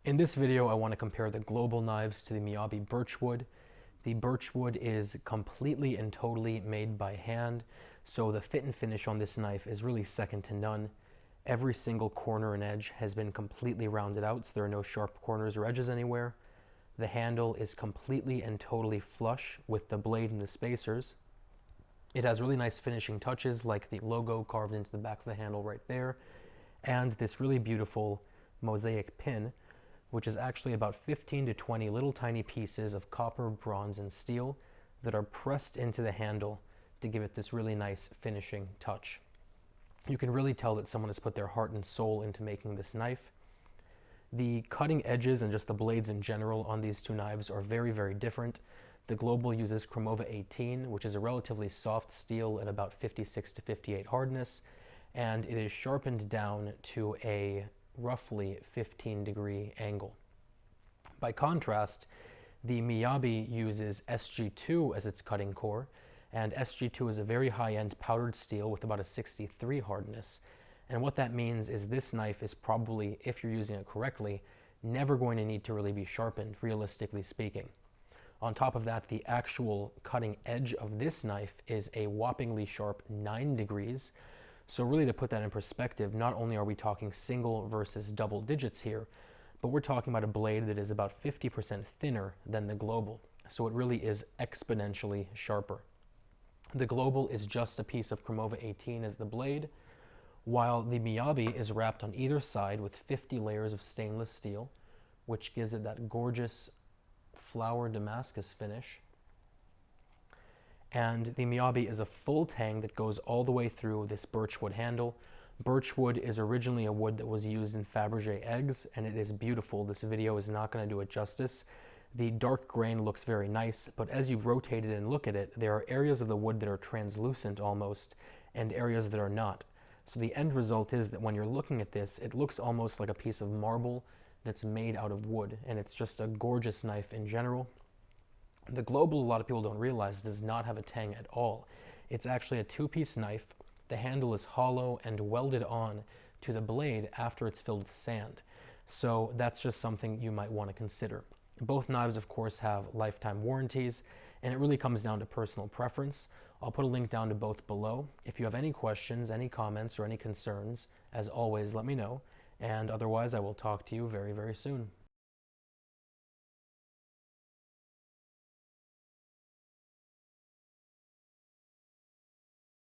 In this video, I want to compare the Global knives to the Miyabi Birchwood. The Birchwood is completely and totally made by hand, so the fit and finish on this knife is really second to none. Every single corner and edge has been completely rounded out, so there are no sharp corners or edges anywhere. The handle is completely and totally flush with the blade and the spacers. It has really nice finishing touches like the logo carved into the back of the handle right there, and this really beautiful mosaic pin, which is actually about 15 to 20 little tiny pieces of copper, bronze, and steel that are pressed into the handle to give it this really nice finishing touch. You can really tell that someone has put their heart and soul into making this knife. The cutting edges and just the blades in general on these two knives are very, very different. The Global uses Cremova 18, which is a relatively soft steel at about 56 to 58 hardness, and it is sharpened down to a roughly 15-degree angle. By contrast, the Miyabi uses SG2 as its cutting core, and SG2 is a very high-end powdered steel with about a 63 hardness. And what that means is this knife is probably, if you're using it correctly, never going to need to really be sharpened, realistically speaking. On top of that, the actual cutting edge of this knife is a whoppingly sharp 9 degrees. So really, to put that in perspective, not only are we talking single versus double digits here, but we're talking about a blade that is about 50% thinner than the Global. So it really is exponentially sharper. The Global is just a piece of Cremova 18 as the blade, while the Miyabi is wrapped on either side with 50 layers of stainless steel, which gives it that gorgeous flower damascus finish. And the Miyabi is a full tang that goes all the way through this birchwood handle. Birchwood is originally a wood that was used in Faberge eggs, and it is beautiful. This video is not going to do it justice. The dark grain looks very nice, but as you rotate it and look at it, there are areas of the wood that are translucent almost, and areas that are not. So the end result is that when you're looking at this, it looks almost like a piece of marble that's made out of wood, and it's just a gorgeous knife in general. The Global, a lot of people don't realize, does not have a tang at all. It's actually a two-piece knife. The handle is hollow and welded on to the blade after it's filled with sand. So that's just something you might want to consider. Both knives, of course, have lifetime warranties, and it really comes down to personal preference. I'll put a link down to both below. If you have any questions, any comments, or any concerns, as always, let me know. And otherwise, I will talk to you very, very soon.